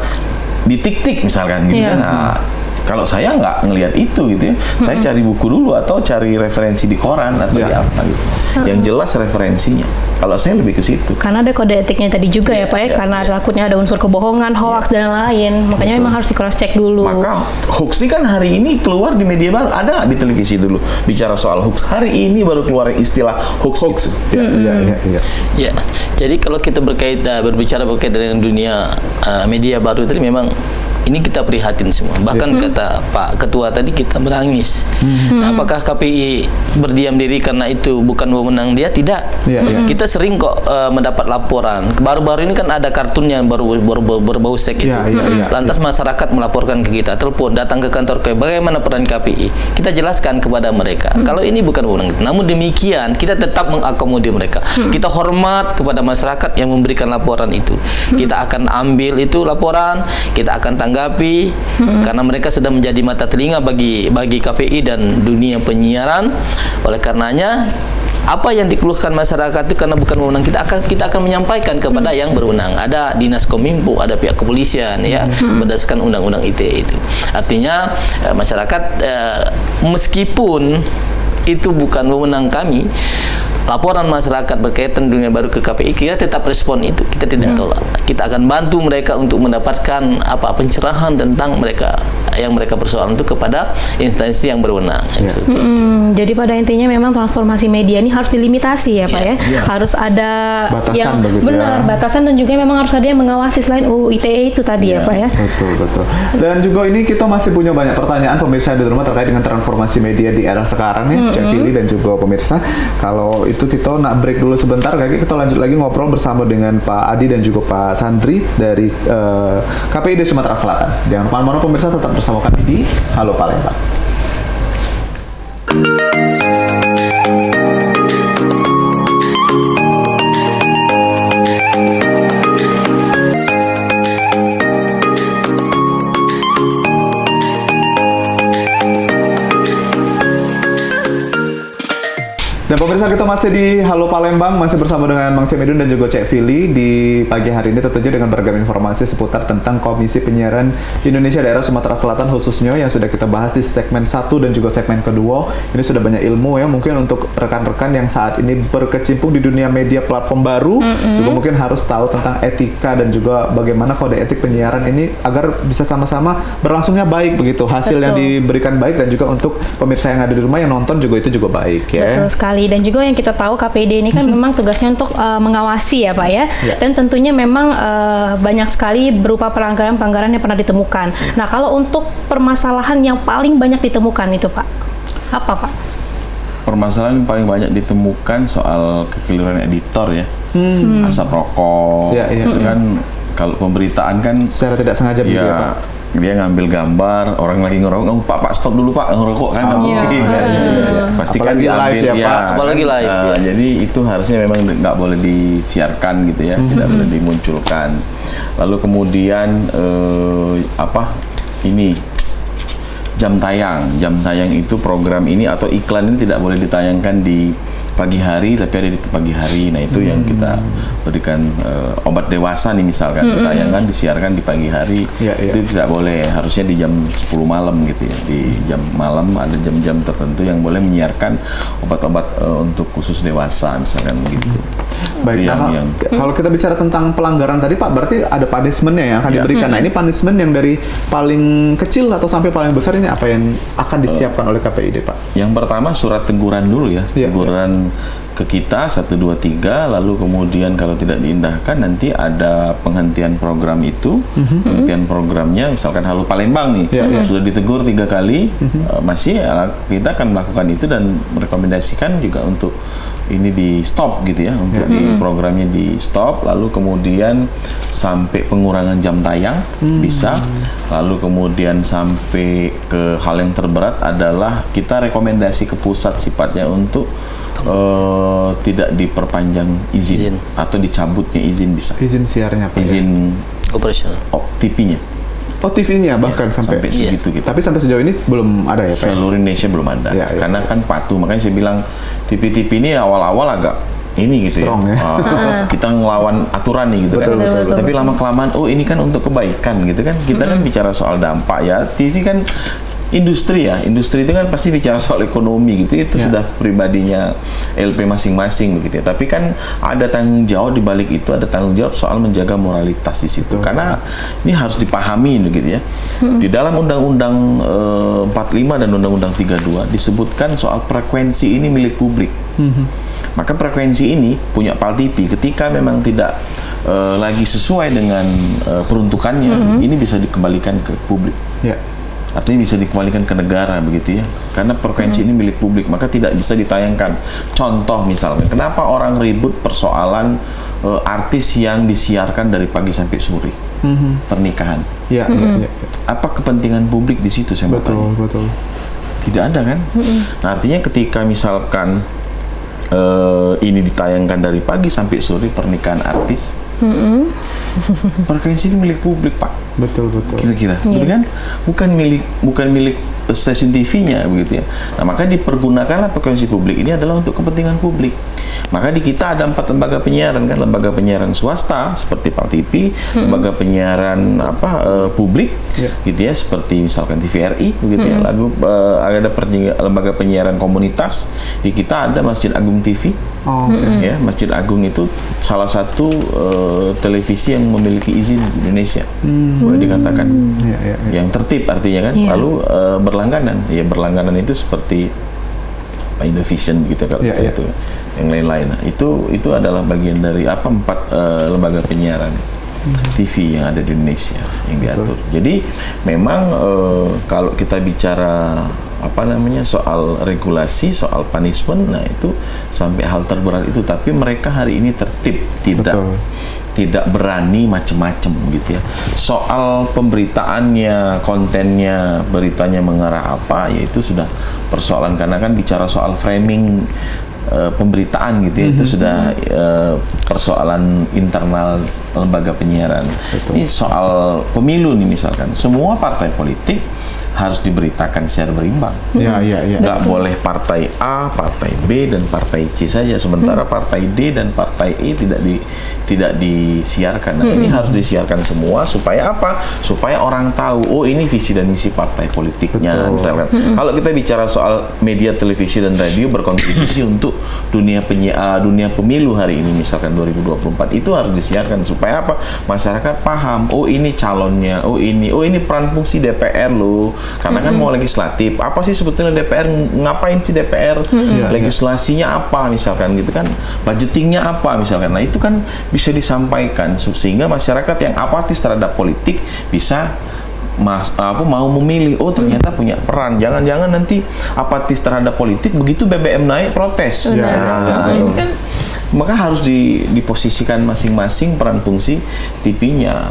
di tik-tik misalkan gitu kan, kalau saya nggak ngelihat itu gitu ya, saya cari buku dulu atau cari referensi di koran atau di apa gitu, yang jelas referensinya. Kalau saya lebih ke situ. Karena ada kode etiknya tadi juga ya Pak ya, karena takutnya ada unsur kebohongan, hoax dan lain. Makanya memang harus di cross check dulu. Maka hoax ini kan hari ini keluar di media baru, ada nggak di televisi dulu bicara soal hoax? Hari ini baru keluar istilah hoax. Ya, jadi kalau kita berbicara dengan dunia media baru tadi, memang ini kita prihatin semua. Bahkan kata Pak Ketua tadi kita menangis. Nah, apakah KPI berdiam diri karena itu bukan wewenang dia? Tidak. Kita sering kok mendapat laporan. Baru-baru ini kan ada kartun yang baru berbau seks itu. Lantas masyarakat melaporkan ke kita, telepon, datang ke kantor KPI, bagaimana peran KPI? Kita jelaskan kepada mereka. Kalau ini bukan wewenang kita. Namun demikian, kita tetap mengakomodir mereka. Kita hormat kepada masyarakat yang memberikan laporan itu. Kita akan ambil itu laporan, kita akan tanggapi karena mereka sudah menjadi mata telinga bagi KPI dan dunia penyiaran. Oleh karenanya apa yang dikeluhkan masyarakat itu karena bukan wewenang kita akan menyampaikan kepada yang berwenang. Ada Dinas Kominfo, ada pihak kepolisian ya, berdasarkan undang-undang ITE itu. Artinya masyarakat meskipun itu bukan wewenang kami, laporan masyarakat berkaitan dunia baru ke KPI, kita tetap respon itu. Kita tidak tolak. Kita akan bantu mereka untuk mendapatkan pencerahan tentang mereka yang mereka persoalan itu kepada instansi yang berwenang. Jadi pada intinya memang transformasi media ini harus dilimitasi ya Pak ya. Harus ada batasan yang begitu batasan, dan juga memang harus ada yang mengawasi selain UU ITE itu tadi ya Pak ya. Betul. Dan juga ini kita masih punya banyak pertanyaan pemirsa di rumah terkait dengan transformasi media di era sekarang ya, Cek Fili dan juga pemirsa. Kalau itu kita nak break dulu sebentar, kita lanjut lagi ngobrol bersama dengan Pak Adi dan juga Pak Sandri dari KPID Sumatera Selatan. Jangan kemana-mana pemirsa, tetap bersama kami di Halo Palembang. Dan pemirsa, kita masih di Halo Palembang, masih bersama dengan Mang Cek Midun dan juga Cek Fili di pagi hari ini, tentunya dengan beragam informasi seputar tentang Komisi Penyiaran Indonesia Daerah Sumatera Selatan khususnya yang sudah kita bahas di segmen 1 dan juga segmen kedua. Ini sudah banyak ilmu ya, mungkin untuk rekan-rekan yang saat ini berkecimpung di dunia media platform baru, juga mungkin harus tahu tentang etika dan juga bagaimana kode etik penyiaran ini agar bisa sama-sama berlangsungnya baik begitu, hasil yang diberikan baik, dan juga untuk pemirsa yang ada di rumah yang nonton juga itu juga baik ya. Betul sekali. Dan juga yang kita tahu KPID ini kan memang tugasnya untuk mengawasi ya Pak ya. Dan tentunya memang banyak sekali berupa pelanggaran-pelanggaran yang pernah ditemukan. Nah, kalau untuk permasalahan yang paling banyak ditemukan itu Pak, apa Pak? Permasalahan yang paling banyak ditemukan soal kekeliruan editor ya, asap rokok, itu kan kalau pemberitaan kan secara tidak sengaja begitu ya Pak. Dia ngambil gambar orang lagi ngerokok, Pak stop dulu Pak, ngerokok kan mungkin. Pasti kan diambil live, ya Pak. Apalagi live. Jadi itu harusnya memang nggak boleh disiarkan gitu ya, tidak boleh dimunculkan. Lalu kemudian ini jam tayang itu program ini atau iklan ini tidak boleh ditayangkan di pagi hari, tapi ada di pagi hari. Nah itu yang kita berikan obat dewasa nih misalkan, ditayangkan, disiarkan di pagi hari, itu tidak boleh, harusnya di jam 10 malam gitu ya. Di jam malam ada jam-jam tertentu yang boleh menyiarkan obat-obat untuk khusus dewasa misalkan begitu. Baik, kalau kita bicara tentang pelanggaran tadi Pak, berarti ada punishment-nya yang akan diberikan. Nah ini punishment yang dari paling kecil atau sampai paling besar ini apa yang akan disiapkan oleh KPID Pak? Yang pertama surat teguran dulu ya, teguran ke kita 1, 2, 3, lalu kemudian kalau tidak diindahkan nanti ada penghentian program itu. Penghentian programnya misalkan Halo Palembang nih, sudah ditegur 3 kali, masih kita akan melakukan itu dan merekomendasikan juga untuk ini di stop gitu ya, untuk di programnya di stop, lalu kemudian sampai pengurangan jam tayang bisa, lalu kemudian sampai ke hal yang terberat adalah kita rekomendasi ke pusat sifatnya untuk tidak diperpanjang izin atau dicabutnya izin bisa. Izin siarnya Pak? Izin operasional. TV-nya. Oh, TV-nya bahkan sampai segitu gitu. Tapi sampai sejauh ini belum ada ya Pak? Seluruh Indonesia belum ada. Karena kan patuh, makanya saya bilang TV-TV ini awal-awal agak ini gitu strong, ya. Kita ngelawan aturan nih gitu kan. Tapi lama-kelamaan ini kan untuk kebaikan gitu kan. Kita kan bicara soal dampak ya. TV kan industri ya, industri itu kan pasti bicara soal ekonomi gitu, itu sudah pribadinya LP masing-masing begitu ya. Tapi kan ada tanggung jawab di balik itu, ada tanggung jawab soal menjaga moralitas di situ. Karena ini harus dipahami begitu ya. Di dalam Undang-Undang 45 dan Undang-Undang 32 disebutkan soal frekuensi ini milik publik. Maka frekuensi ini punya PAL TV, ketika memang tidak lagi sesuai dengan peruntukannya, ini bisa dikembalikan ke publik. Ya. Artinya bisa dikembalikan ke negara begitu ya. Karena frekuensi ini milik publik, maka tidak bisa ditayangkan. Contoh misalnya, kenapa orang ribut persoalan artis yang disiarkan dari pagi sampai sore, pernikahan. Ya, Apa kepentingan publik di situ saya mau tanya? Betul. Tidak ada kan? Nah, artinya ketika misalkan ini ditayangkan dari pagi sampai sore pernikahan artis, frekuensi ini milik publik, Pak. Betul. Kira-kira, betul kan? Bukan milik stasiun TV-nya begitu ya. Nah, maka dipergunakanlah frekuensi publik ini adalah untuk kepentingan publik. Maka di kita ada 4 lembaga penyiaran kan, lembaga penyiaran swasta seperti Pal TV, lembaga penyiaran publik, gitu ya, seperti misalkan TVRI begitu ya. Ada lembaga penyiaran komunitas. Di kita ada Masjid Agung TV. Ya, Masjid Agung itu salah satu televisi yang memiliki izin di Indonesia, boleh dikatakan yang tertib artinya kan. Lalu berlangganan, ya berlangganan itu seperti Indovision gitu kalau itu, yang lain-lain. Nah, itu adalah bagian dari 4 lembaga penyiaran TV yang ada di Indonesia yang diatur. Jadi memang kalau kita bicara soal regulasi, soal punishment, nah itu sampai hal terberat itu, tapi mereka hari ini tertib, tidak berani macam-macam gitu ya. Soal pemberitaannya, kontennya, beritanya mengarah apa, ya itu sudah persoalan, karena kan bicara soal framing pemberitaan gitu ya, itu sudah persoalan internal lembaga penyiaran. Ini soal pemilu nih misalkan, semua partai politik harus diberitakan secara berimbang. Nggak boleh partai A, partai B, dan partai C saja, sementara partai D dan partai E tidak disiarkan. Nah, ini harus disiarkan semua supaya apa? Supaya orang tahu, oh ini visi dan misi partai politiknya. Misalkan, kalau kita bicara soal media televisi dan radio berkontribusi untuk dunia pemilu hari ini, misalkan 2024, itu harus disiarkan supaya apa? Masyarakat paham, oh ini calonnya, oh ini peran fungsi DPR loh. Karena kan mau legislatif, apa sih sebetulnya DPR, ngapain sih DPR, legislasinya apa misalkan gitu kan, budgetingnya apa misalkan. Nah, itu kan bisa disampaikan sehingga masyarakat yang apatis terhadap politik bisa mau memilih, oh ternyata punya peran. Jangan-jangan nanti apatis terhadap politik, begitu BBM naik protes. Ini kan maka harus diposisikan masing-masing peran fungsi TV-nya.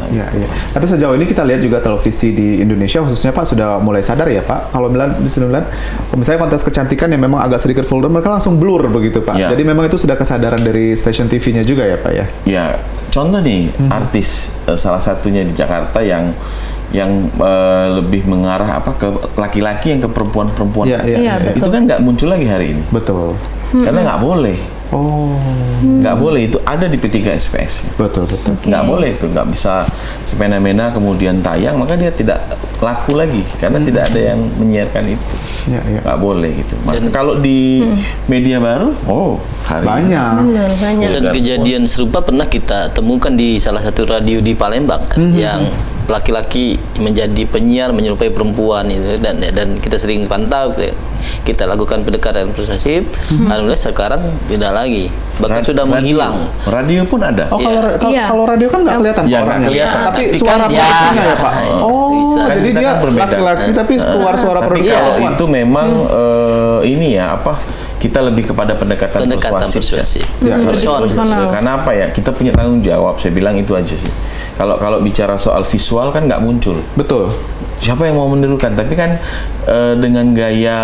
Tapi sejauh ini kita lihat juga televisi di Indonesia khususnya Pak sudah mulai sadar ya Pak. Kalau misalnya kontes kecantikan yang memang agak sedikit vulgar, mereka langsung blur begitu Pak. Jadi memang itu sudah kesadaran dari stasiun TV-nya juga ya Pak ya. Ya, contoh nih artis salah satunya di Jakarta yang lebih mengarah ke laki-laki yang ke perempuan-perempuan. Itu kan nggak muncul lagi hari ini. Betul. Karena nggak boleh. Nggak boleh, itu ada di P3 SPS. Betul. Nggak boleh itu, nggak bisa semena-mena kemudian tayang, maka dia tidak laku lagi karena tidak ada yang menyiarkan itu. Nggak boleh gitu. Maka kalau di media baru, hari banyak. Dan kejadian serupa pernah kita temukan di salah satu radio di Palembang yang laki-laki menjadi penyiar menyerupai perempuan itu, dan kita sering pantau, kita lakukan pendekatan persuasif. Alhamdulillah sekarang tidak lagi, bahkan sudah menghilang. Radio pun ada. Kalau radio kan nggak kelihatan orangnya, tapi suara perempuannya ya Pak. Jadi dia laki-laki tapi keluar suara perempuan. Kalau itu memang ini ya kita lebih kepada pendekatan persuasif. Karena apa ya? Kita punya tanggung jawab. Saya bilang itu aja sih. Kalau bicara soal visual kan nggak muncul. Betul. Siapa yang mau menirukan? Tapi kan dengan gaya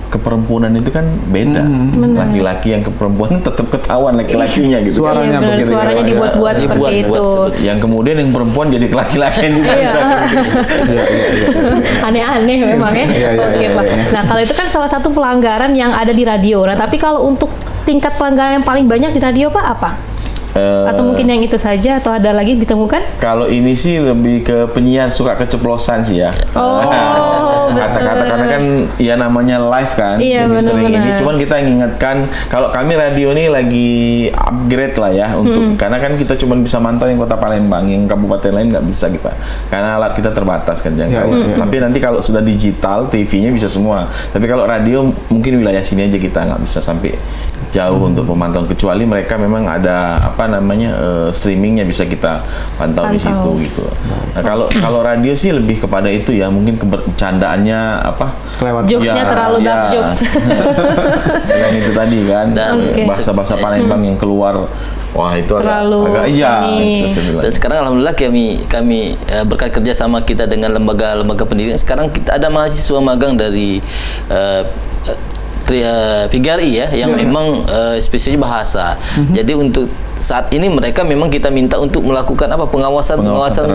keperempuanan itu kan beda. Laki-laki yang keperempuan tetap ketahuan laki-lakinya gitu. Suaranya dibuat-buat seperti itu. Yang kemudian yang perempuan jadi laki-laki juga. Aneh-aneh memang ya. Nah, kalau itu kan salah satu pelanggaran yang ada di radio. Nah, tapi kalau untuk tingkat pelanggaran yang paling banyak di radio Pak apa? Atau mungkin yang itu saja, atau ada lagi ditemukan? Kalau ini sih lebih ke penyiar suka keceplosan sih ya. Betul. kata-kata karena kan ya namanya live kan, Iya, jadi sering ini. benar-benar. Cuman kita ingatkan kalau kami radio ini lagi upgrade lah ya untuk karena kan kita cuma bisa mantau yang kota Palembang, yang kabupaten lain nggak bisa kita karena alat kita terbatas kan jangkauan. Tapi nanti kalau sudah digital, TV-nya bisa semua. Tapi kalau radio mungkin wilayah sini aja kita nggak bisa sampai jauh untuk pemantauan, kecuali mereka memang ada apa namanya streamingnya bisa kita pantau di situ gitu. Nah kalau radio sih lebih kepada itu ya, mungkin bercandaannya apa? Kelewat. Jokesnya terlalu dark jokes. Dengan itu tadi kan, Oke. bahasa-bahasa Palembang yang keluar. Wah itu Terlalu agak iya ini. itu saya bilang. Dan sekarang alhamdulillah kami berkat kerjasama kita dengan lembaga-lembaga pendidikan, sekarang kita ada mahasiswa magang dari PGRI ya, yang memang spesialnya bahasa. Jadi untuk saat ini mereka memang kita minta untuk melakukan apa pengawasan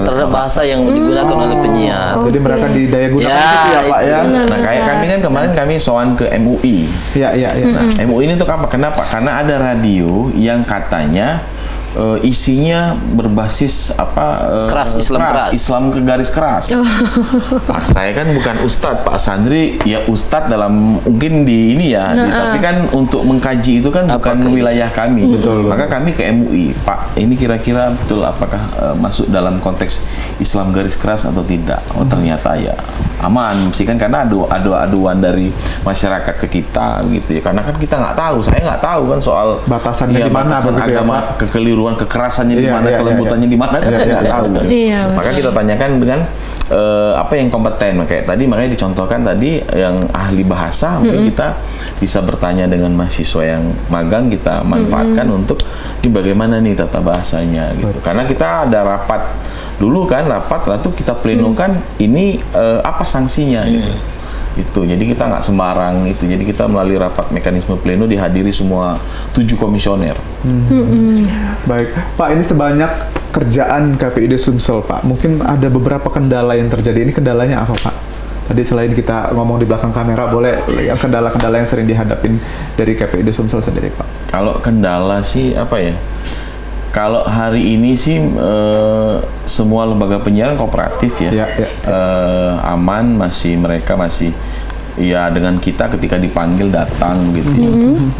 terhadap bahasa yang digunakan oleh penyiar. Jadi mereka didaya gunakan Ya, gitu ya Pak ya. Nah kayak kami kan kemarin kami sowan ke MUI. Iya. Nah, MUI ini untuk apa? Kenapa? Karena ada radio yang katanya isinya berbasis apa Keras, Islam keras. Islam ke garis keras. Pak saya kan bukan ustadz, Pak Sandri ya ustadz dalam mungkin di ini ya, tapi kan untuk mengkaji itu kan bukan wilayah kami. Betul. Maka kami ke MUI, Pak ini kira-kira betul apakah masuk dalam konteks Islam garis keras atau tidak? Oh ternyata ya aman, mesti kan karena ada aduan dari masyarakat ke kita gitu ya. Karena kan kita nggak tahu, saya nggak tahu kan soal Batasannya di mana batasan begitu ya, agama, Pak? kekeliruan, kekerasannya di Iya, mana, iya, kelembutannya di mana kan saya nggak tahu. Gitu. Iya, Maka kita tanyakan dengan apa yang kompeten. Kayak tadi makanya dicontohkan tadi yang ahli bahasa, mungkin kita bisa bertanya dengan mahasiswa yang magang, kita manfaatkan untuk ini bagaimana nih tata bahasanya gitu. Karena kita ada rapat dulu kan, lalu kita plenokan ini apa sanksinya gitu. Itu jadi kita nggak sembarang itu, jadi kita melalui rapat mekanisme pleno dihadiri semua 7 komisioner. Baik, Pak, ini sebanyak kerjaan KPID Sumsel, Pak. Mungkin ada beberapa kendala yang terjadi. Ini kendalanya apa, Pak? Tadi selain kita ngomong di belakang kamera, boleh yang kendala-kendala yang sering dihadapin dari KPID Sumsel sendiri, Pak? Kalau kendala sih apa ya? Kalau hari ini sih semua lembaga penyiaran kooperatif ya, aman, mereka masih ya dengan kita ketika dipanggil datang gitu ya.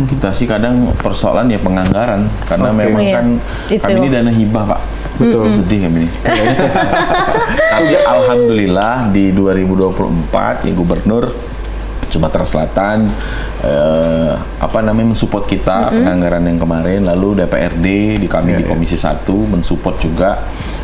Kita sih kadang persoalan ya penganggaran karena memang kan kami ini dana hibah Pak. Betul. Sedih kami ini. Tapi alhamdulillah di 2024 ya Gubernur Sumatera Selatan mensupport kita penganggaran yang kemarin, lalu DPRD di Komisi 1 mensupport juga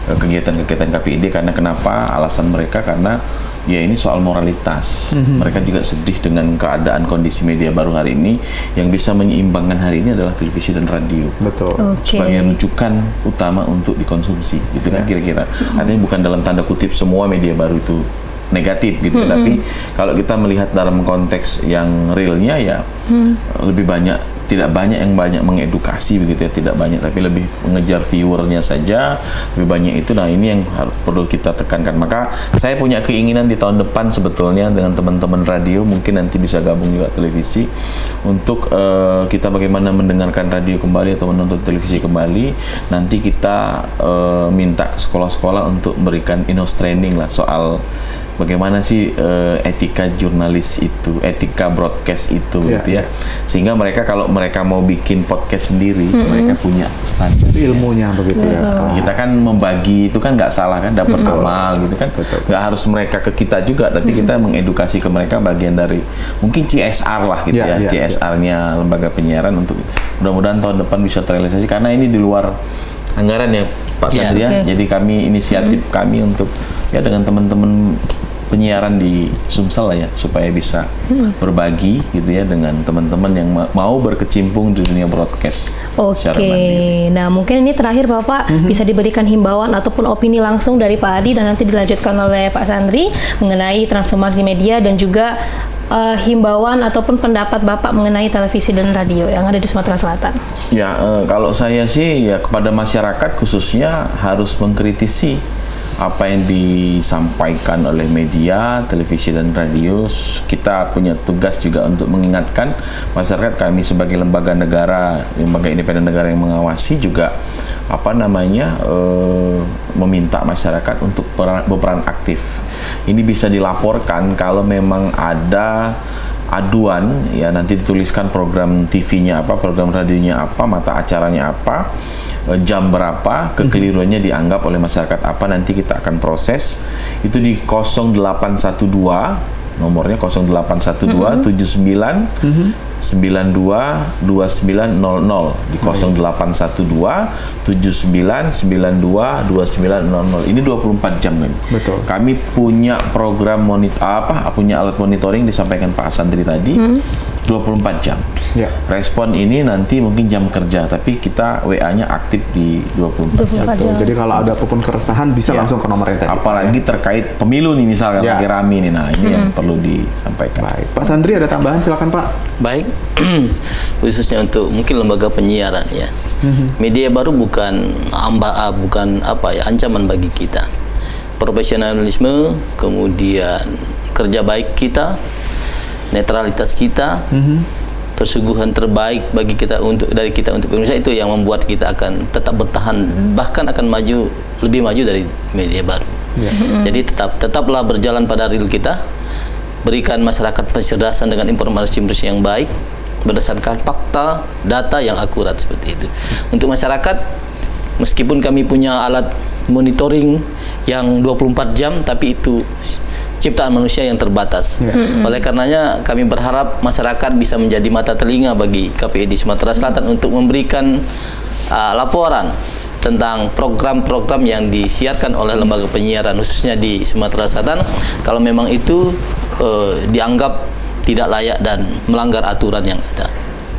kegiatan-kegiatan KPID. Karena kenapa? Alasan mereka karena ya ini soal moralitas. Mereka juga sedih dengan keadaan kondisi media baru hari ini. Yang bisa menyeimbangkan hari ini adalah televisi dan radio. Betul. Sebagai rujukan utama untuk dikonsumsi, gitu kan kira-kira. Artinya bukan dalam tanda kutip semua media baru itu negatif gitu, tapi kalau kita melihat dalam konteks yang realnya ya lebih banyak, tidak banyak yang banyak mengedukasi begitu ya, tidak banyak, tapi lebih mengejar viewernya saja, lebih banyak itu. Nah ini yang perlu kita tekankan. Maka saya punya keinginan di tahun depan sebetulnya dengan teman-teman radio, mungkin nanti bisa gabung juga televisi, untuk kita bagaimana mendengarkan radio kembali atau menonton televisi kembali. Nanti kita minta ke sekolah-sekolah untuk memberikan in-house training lah soal bagaimana sih etika jurnalis itu, etika broadcast itu gitu ya. Sehingga mereka kalau mereka mau bikin podcast sendiri, mereka punya standar ilmunya begitu ya. Kita kan membagi itu kan nggak salah kan, dapat amal gitu kan. Nggak harus mereka ke kita juga, tapi kita mengedukasi ke mereka bagian dari mungkin CSR lah gitu ya. CSR-nya lembaga penyiaran, untuk mudah-mudahan tahun depan bisa terrealisasi, karena ini di luar anggaran ya Pak Sandri ya. Jadi kami inisiatif kami untuk ya dengan teman-teman penyiaran di Sumsel lah ya, supaya bisa berbagi gitu ya dengan teman-teman yang mau berkecimpung di dunia broadcast. Oke, nah mungkin ini terakhir Bapak bisa diberikan himbauan ataupun opini langsung dari Pak Adi dan nanti dilanjutkan oleh Pak Sandri mengenai transformasi media dan juga himbauan ataupun pendapat Bapak mengenai televisi dan radio yang ada di Sumatera Selatan. Ya, kalau saya sih ya kepada masyarakat khususnya harus mengkritisi apa yang disampaikan oleh media, televisi dan radio. Kita punya tugas juga untuk mengingatkan masyarakat, kami sebagai lembaga negara, lembaga independen negara yang mengawasi juga meminta masyarakat untuk berperan aktif. Ini bisa dilaporkan kalau memang ada aduan, ya nanti dituliskan program TV-nya apa, program radionya apa, mata acaranya apa, jam berapa, kekeliruannya dianggap oleh masyarakat apa, nanti kita akan proses. Itu di 0812, nomornya 0812 79 92 2900, di 0812 79 92 2900. Ini 24 jam kan. Betul. Kami punya program punya alat monitoring disampaikan Pak Asandri tadi, 24 jam. Ya. Respon ini nanti mungkin jam kerja, tapi kita WA-nya aktif di 24 jam. Betul. Jadi kalau ada apapun keresahan bisa Ya. langsung ke nomor yang tadi. Apalagi terkait pemilu nih misalkan Ya. lagi rame nih. Nah, ini yang perlu disampaikan. Baik. Pak Sandri ada tambahan, silakan Pak. Baik, khususnya untuk mungkin lembaga penyiaran ya. Media baru bukan ancaman bagi kita. Profesionalisme, kemudian kerja baik kita, netralitas kita, persuguhan terbaik bagi kita untuk Indonesia, itu yang membuat kita akan tetap bertahan, bahkan akan lebih maju dari media baru. Jadi tetaplah berjalan pada rel kita. Berikan masyarakat pencerdasan dengan informasi yang baik berdasarkan fakta, data yang akurat seperti itu. Untuk masyarakat, meskipun kami punya alat monitoring yang 24 jam, tapi itu ciptaan manusia yang terbatas. Oleh karenanya kami berharap masyarakat bisa menjadi mata telinga bagi KPID Sumatera Selatan untuk memberikan laporan tentang program-program yang disiarkan oleh lembaga penyiaran khususnya di Sumatera Selatan, kalau memang itu dianggap tidak layak dan melanggar aturan yang ada.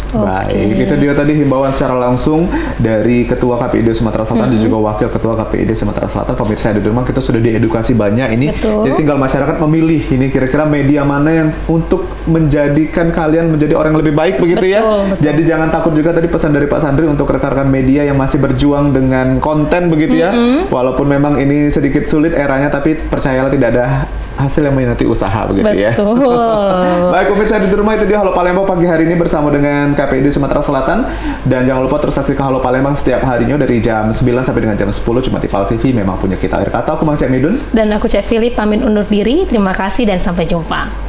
Baik, itu dia tadi himbauan secara langsung dari Ketua KPID Sumatera Selatan dan juga Wakil Ketua KPID Sumatera Selatan. Pemirsa di rumah, kita sudah diedukasi banyak ini. Betul. Jadi tinggal masyarakat memilih ini kira-kira media mana yang untuk menjadikan kalian menjadi orang yang lebih baik begitu ya. Betul. Jadi jangan takut juga, tadi pesan dari Pak Sandri untuk rekan-rekan media yang masih berjuang dengan konten begitu ya. Walaupun memang ini sedikit sulit eranya, tapi percayalah tidak ada hasil yang mengkhianati usaha begitu ya. Betul. Baik pemirsa di rumah, itu dia Halo Palembang pagi hari ini bersama dengan KPID Sumatera Selatan. Dan jangan lupa terus saksikan Halo Palembang setiap harinya dari jam 9 sampai dengan jam 10 cuma di PAL TV. Memang punya kita akhir kata. Aku Mang Cek Midun Dan aku Cek Philip pamit undur diri. Terima kasih dan sampai jumpa.